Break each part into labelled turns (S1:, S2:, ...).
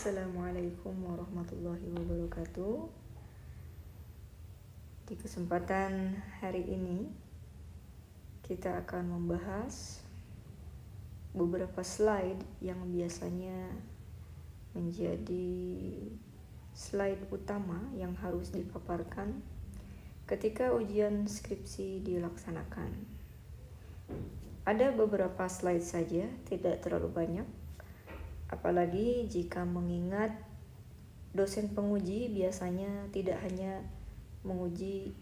S1: Assalamualaikum warahmatullahi wabarakatuh. Di kesempatan hari ini kita akan membahas beberapa slide yang biasanya menjadi slide utama yang harus dipaparkan ketika ujian skripsi dilaksanakan. Ada beberapa slide saja, tidak terlalu banyak. Apalagi jika mengingat dosen penguji biasanya tidak hanya menguji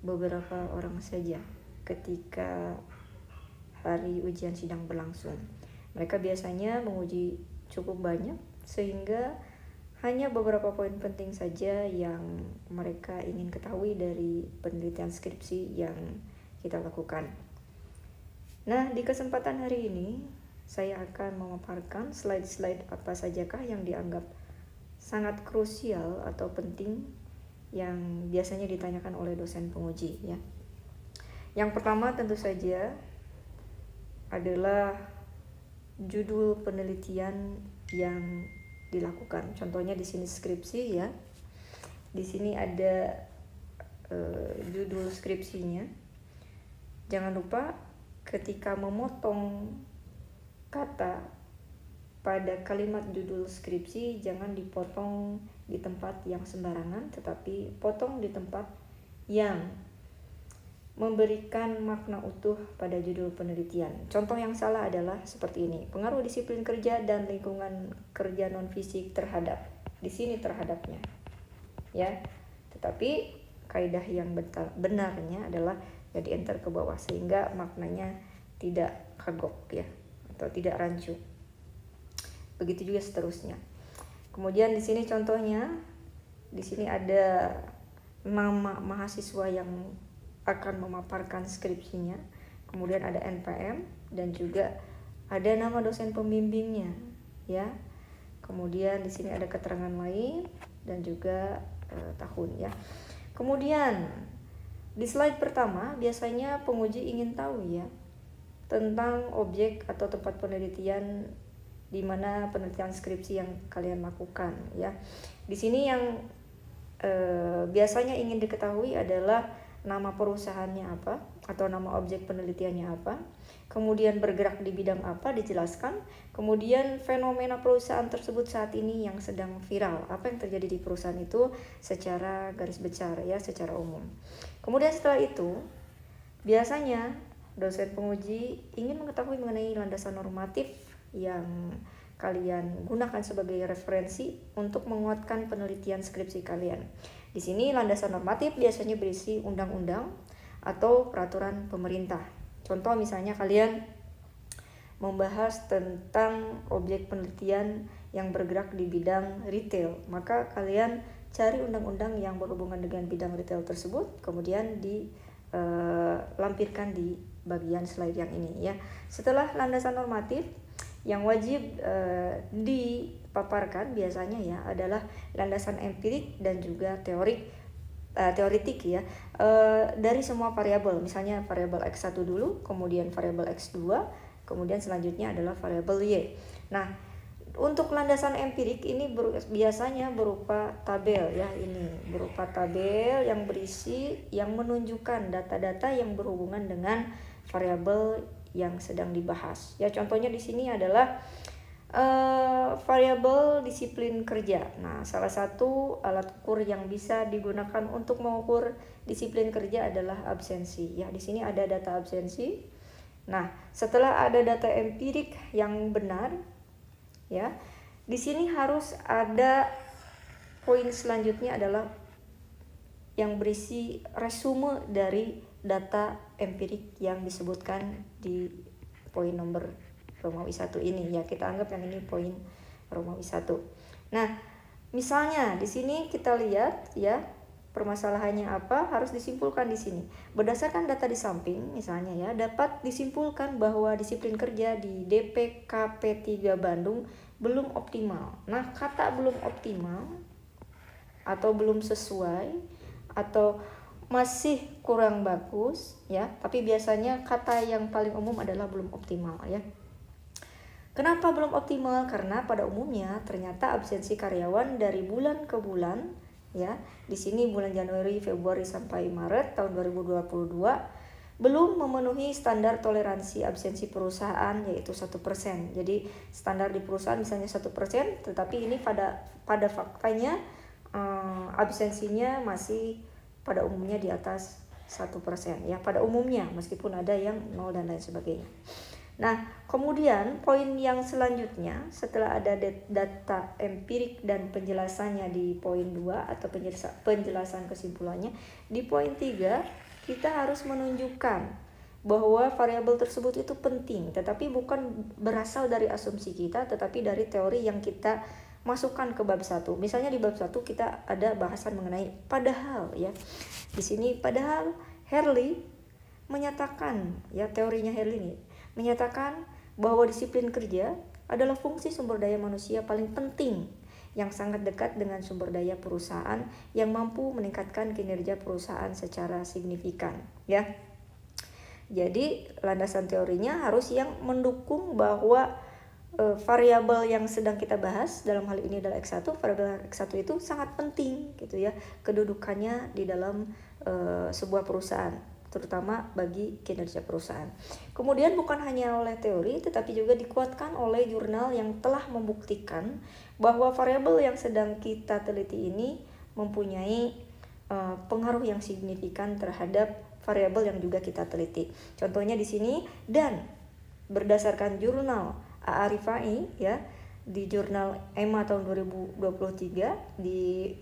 S1: beberapa orang saja ketika hari ujian sidang berlangsung. Mereka biasanya menguji cukup banyak sehingga hanya beberapa poin penting saja yang mereka ingin ketahui dari penelitian skripsi yang kita lakukan. Nah, di kesempatan hari ini saya akan memaparkan slide-slide apa sajakah yang dianggap sangat krusial atau penting yang biasanya ditanyakan oleh dosen penguji ya. Yang pertama tentu saja adalah judul penelitian yang dilakukan. Contohnya di sini skripsi ya. Di sini ada judul skripsinya. Jangan lupa ketika memotong kata pada kalimat judul skripsi jangan dipotong di tempat yang sembarangan, tetapi potong di tempat yang memberikan makna utuh pada judul penelitian. Contoh yang salah adalah seperti ini: pengaruh disiplin kerja dan lingkungan kerja non fisik terhadap. Di sini terhadapnya, ya. Tetapi kaidah yang benarnya adalah ya di enter ke bawah sehingga maknanya tidak kagok ya, atau tidak rancu. Begitu juga seterusnya. Kemudian di sini contohnya, di sini ada nama mahasiswa yang akan memaparkan skripsinya. Kemudian ada NPM dan juga ada nama dosen pembimbingnya, ya. Kemudian di sini ada keterangan lain dan juga tahun ya. Kemudian di slide pertama biasanya penguji ingin tahu ya tentang objek atau tempat penelitian di mana penelitian skripsi yang kalian lakukan ya. Di sini yang biasanya ingin diketahui adalah nama perusahaannya apa atau nama objek penelitiannya apa, kemudian bergerak di bidang apa dijelaskan, kemudian fenomena perusahaan tersebut saat ini yang sedang viral, apa yang terjadi di perusahaan itu secara garis besar ya, secara umum. Kemudian setelah itu biasanya dosen penguji ingin mengetahui mengenai landasan normatif yang kalian gunakan sebagai referensi untuk menguatkan penelitian skripsi kalian. Di sini landasan normatif biasanya berisi undang-undang atau peraturan pemerintah. Contoh misalnya kalian membahas tentang objek penelitian yang bergerak di bidang retail, maka kalian cari undang-undang yang berhubungan dengan bidang retail tersebut, kemudian dilampirkan di bagian slide yang ini ya. Setelah landasan normatif yang wajib dipaparkan biasanya ya adalah landasan empirik dan juga teoritik ya, dari semua variabel. Misalnya variabel X1 dulu, kemudian variabel X2, kemudian selanjutnya adalah variabel Y. Nah, untuk landasan empirik ini biasanya berupa tabel ya, ini berupa tabel yang berisi yang menunjukkan data-data yang berhubungan dengan variabel yang sedang dibahas. Ya, contohnya di sini adalah variabel disiplin kerja. Nah, salah satu alat ukur yang bisa digunakan untuk mengukur disiplin kerja adalah absensi. Ya, di sini ada data absensi. Nah, setelah ada data empirik yang benar, ya, di sini harus ada poin selanjutnya adalah yang berisi resume dari data empirik yang disebutkan di poin nomor Romawi 1 ini ya. Kita anggap yang ini poin Romawi 1. Nah, misalnya di sini kita lihat ya, permasalahannya apa harus disimpulkan di sini. Berdasarkan data di samping misalnya ya, dapat disimpulkan bahwa disiplin kerja di DPKP 3 Bandung belum optimal. Nah, kata belum optimal atau belum sesuai atau masih kurang bagus ya, tapi biasanya kata yang paling umum adalah belum optimal ya. Kenapa belum optimal? Karena pada umumnya ternyata absensi karyawan dari bulan ke bulan, ya, di sini bulan Januari, Februari sampai Maret tahun 2022 belum memenuhi standar toleransi absensi perusahaan, yaitu 1%. Jadi standar di perusahaan misalnya 1%, tetapi ini pada faktanya absensinya masih pada umumnya di atas 1%, ya, pada umumnya, meskipun ada yang 0 dan lain sebagainya. Nah, kemudian poin yang selanjutnya setelah ada data empirik dan penjelasannya di poin 2 atau penjelasan kesimpulannya, di poin 3 kita harus menunjukkan bahwa variabel tersebut itu penting, tetapi bukan berasal dari asumsi kita, tetapi dari teori yang kita masukkan ke bab 1. Misalnya di bab 1 kita ada bahasan mengenai padahal, ya. Di sini padahal Harley menyatakan, ya, teorinya Harley ini menyatakan bahwa disiplin kerja adalah fungsi sumber daya manusia paling penting yang sangat dekat dengan sumber daya perusahaan yang mampu meningkatkan kinerja perusahaan secara signifikan, ya. Jadi landasan teorinya harus yang mendukung bahwa variabel yang sedang kita bahas dalam hal ini adalah X1, variabel X1 itu sangat penting gitu, ya, kedudukannya di dalam sebuah perusahaan, terutama bagi kinerja perusahaan. Kemudian bukan hanya oleh teori, tetapi juga dikuatkan oleh jurnal yang telah membuktikan bahwa variabel yang sedang kita teliti ini mempunyai pengaruh yang signifikan terhadap variabel yang juga kita teliti. Contohnya di sini, dan berdasarkan jurnal A.A. Rifai, ya, di jurnal EMA tahun 2023 di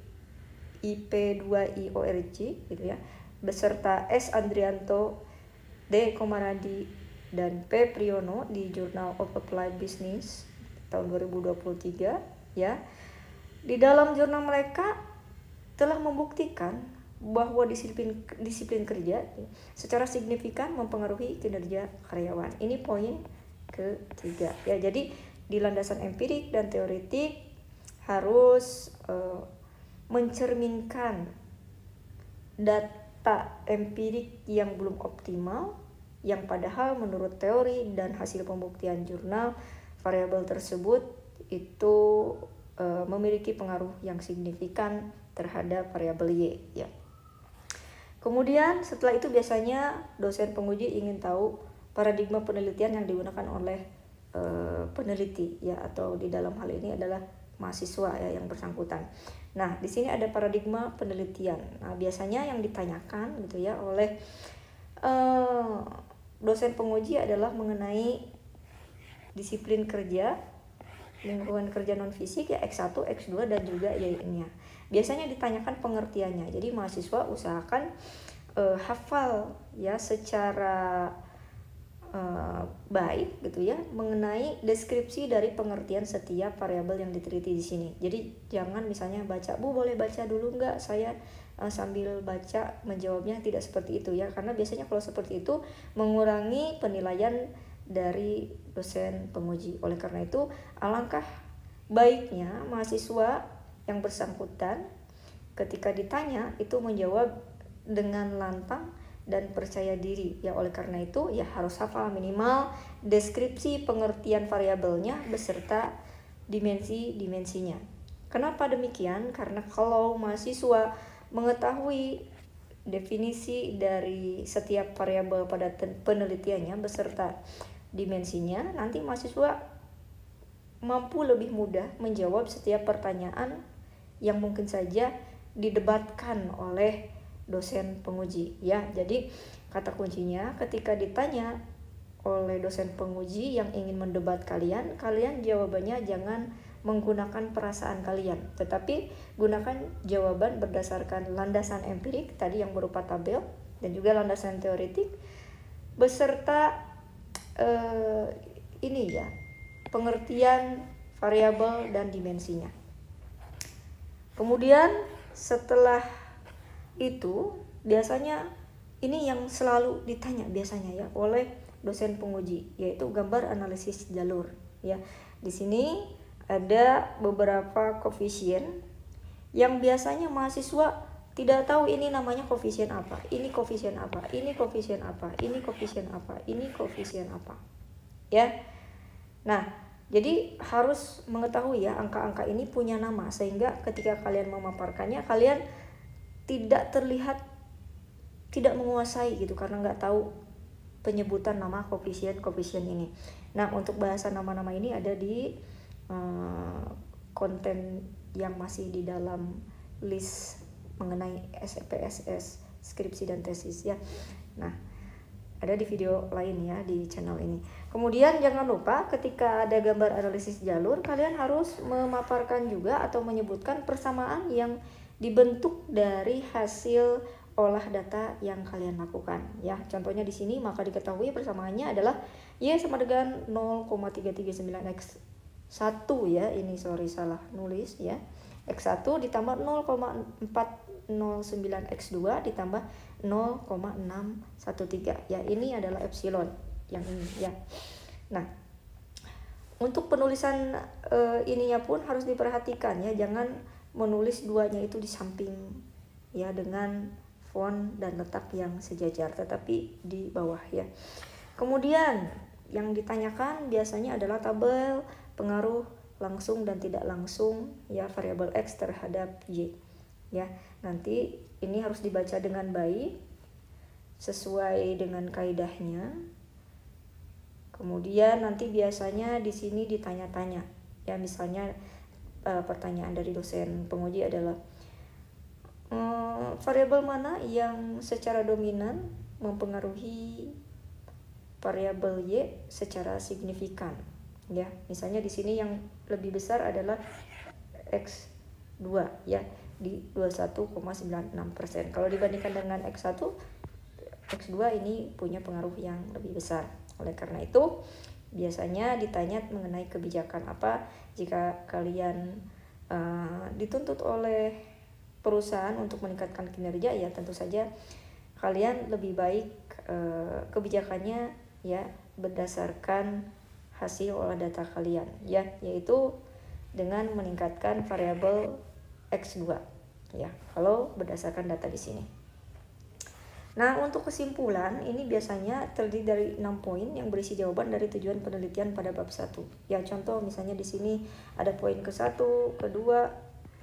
S1: IP2IORG gitu, ya, beserta S. Andrianto, D. Komaradi, dan P. Priyono di Journal of Applied Business tahun 2023, ya. Di dalam jurnal mereka telah membuktikan bahwa disiplin kerja secara signifikan mempengaruhi kinerja karyawan. Ini poin ketiga, ya. Jadi di landasan empirik dan teoretik harus mencerminkan data empirik yang belum optimal, yang padahal menurut teori dan hasil pembuktian jurnal variabel tersebut itu memiliki pengaruh yang signifikan terhadap variabel Y, ya. Kemudian setelah itu biasanya dosen penguji ingin tahu paradigma penelitian yang digunakan oleh peneliti, ya, atau di dalam hal ini adalah mahasiswa, ya, yang bersangkutan. Nah, di sini ada paradigma penelitian. Nah, biasanya yang ditanyakan gitu, ya, oleh dosen penguji adalah mengenai disiplin kerja, lingkungan kerja non fisik, ya, X1, X2 dan juga Y-nya. Biasanya ditanyakan pengertiannya. Jadi mahasiswa usahakan hafal, ya, secara baik gitu, ya, mengenai deskripsi dari pengertian setiap variabel yang diteliti di sini. Jadi jangan misalnya baca, Bu boleh baca dulu nggak, saya sambil baca menjawabnya, tidak seperti itu, ya, karena biasanya kalau seperti itu mengurangi penilaian dari dosen penguji. Oleh karena itu alangkah baiknya mahasiswa yang bersangkutan ketika ditanya itu menjawab dengan lantang dan percaya diri, ya. Oleh karena itu ya harus hafal minimal deskripsi pengertian variabelnya beserta dimensi-dimensinya. Kenapa demikian? Karena kalau mahasiswa mengetahui definisi dari setiap variabel pada penelitiannya beserta dimensinya, nanti mahasiswa mampu lebih mudah menjawab setiap pertanyaan yang mungkin saja didebatkan oleh dosen penguji, ya. Jadi kata kuncinya ketika ditanya oleh dosen penguji yang ingin mendebat kalian jawabannya jangan menggunakan perasaan kalian, tetapi gunakan jawaban berdasarkan landasan empirik tadi yang berupa tabel dan juga landasan teoretik beserta ini, ya, pengertian variabel dan dimensinya. Kemudian setelah itu biasanya ini yang selalu ditanya biasanya, ya, oleh dosen penguji, yaitu gambar analisis jalur, ya. Di sini ada beberapa koefisien yang biasanya mahasiswa tidak tahu ini namanya koefisien apa, ini koefisien apa, ini koefisien apa, ini koefisien apa, ini koefisien apa, ya. Nah, Jadi harus mengetahui ya angka-angka ini punya nama, sehingga ketika kalian memaparkannya kalian tidak terlihat tidak menguasai gitu karena nggak tahu penyebutan nama koefisien ini. Nah, untuk bahasan nama-nama ini ada di konten yang masih di dalam list mengenai SPSS, skripsi dan tesis ya. Nah, ada di video lain ya di channel ini. Kemudian jangan lupa ketika ada gambar analisis jalur, kalian harus memaparkan juga atau menyebutkan persamaan yang dibentuk dari hasil olah data yang kalian lakukan ya. Contohnya di sini, maka diketahui persamaannya adalah Y sama dengan 0,339x1 ya. Ini salah nulis ya. X1 ditambah 0,409x2 ditambah 0,613 ya. Ini adalah epsilon yang ini ya. Nah, untuk penulisan ininya pun harus diperhatikan ya. Jangan menulis duanya itu di samping ya dengan font dan letak yang sejajar, tetapi di bawah ya. Kemudian yang ditanyakan biasanya adalah tabel pengaruh langsung dan tidak langsung ya variabel X terhadap Y ya. Nanti ini harus dibaca dengan baik sesuai dengan kaidahnya. Kemudian nanti biasanya di sini ditanya-tanya ya, misalnya pertanyaan dari dosen penguji adalah variabel mana yang secara dominan mempengaruhi variabel Y secara signifikan ya. Misalnya di sini yang lebih besar adalah X2 ya di 21,96%. Kalau dibandingkan dengan X1, X2 ini punya pengaruh yang lebih besar. Oleh karena itu biasanya ditanya mengenai kebijakan apa jika kalian dituntut oleh perusahaan untuk meningkatkan kinerja ya. Tentu saja kalian lebih baik kebijakannya ya berdasarkan hasil olah data kalian ya, yaitu dengan meningkatkan variabel X2 ya kalau berdasarkan data di sini. Nah, untuk kesimpulan ini biasanya terdiri dari 6 poin yang berisi jawaban dari tujuan penelitian pada bab 1. Ya, contoh misalnya di sini ada poin ke-1, kedua,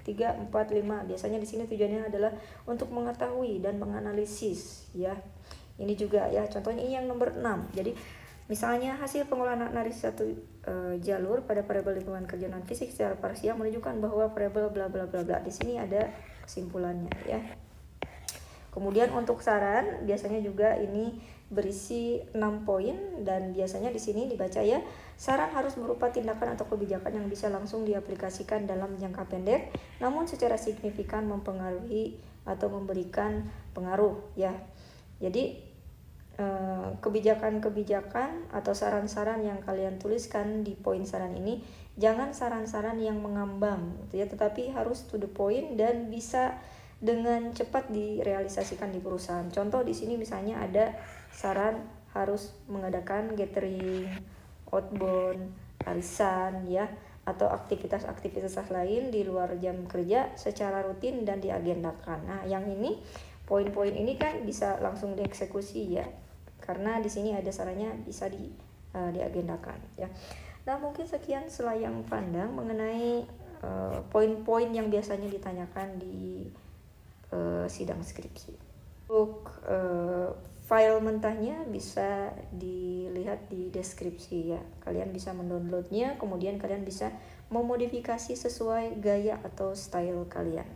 S1: 3, 4, 5. Biasanya di sini tujuannya adalah untuk mengetahui dan menganalisis ya. Ini juga ya, contohnya ini yang nomor 6. Jadi misalnya hasil pengolahan analisis satu jalur pada variabel lingkungan kerja non fisik secara parsial menunjukkan bahwa variabel bla bla bla bla. Di sini ada kesimpulannya ya. Kemudian untuk saran biasanya juga ini berisi 6 poin dan biasanya di sini dibaca ya, saran harus berupa tindakan atau kebijakan yang bisa langsung diaplikasikan dalam jangka pendek namun secara signifikan mempengaruhi atau memberikan pengaruh ya. Jadi kebijakan-kebijakan atau saran-saran yang kalian tuliskan di poin saran ini jangan saran-saran yang mengambang gitu ya, tetapi harus to the point dan bisa dengan cepat direalisasikan di perusahaan. Contoh di sini misalnya ada saran harus mengadakan gathering, outbound, arisan ya, atau aktivitas-aktivitas lain di luar jam kerja secara rutin dan diagendakan. Nah, yang ini poin-poin ini kan bisa langsung dieksekusi ya, karena di sini ada sarannya bisa diagendakan ya. Nah, mungkin sekian selayang pandang mengenai poin-poin yang biasanya ditanyakan di sidang skripsi. Untuk file mentahnya bisa dilihat di deskripsi ya. Kalian bisa mendownloadnya, kemudian kalian bisa memodifikasi sesuai gaya atau style kalian.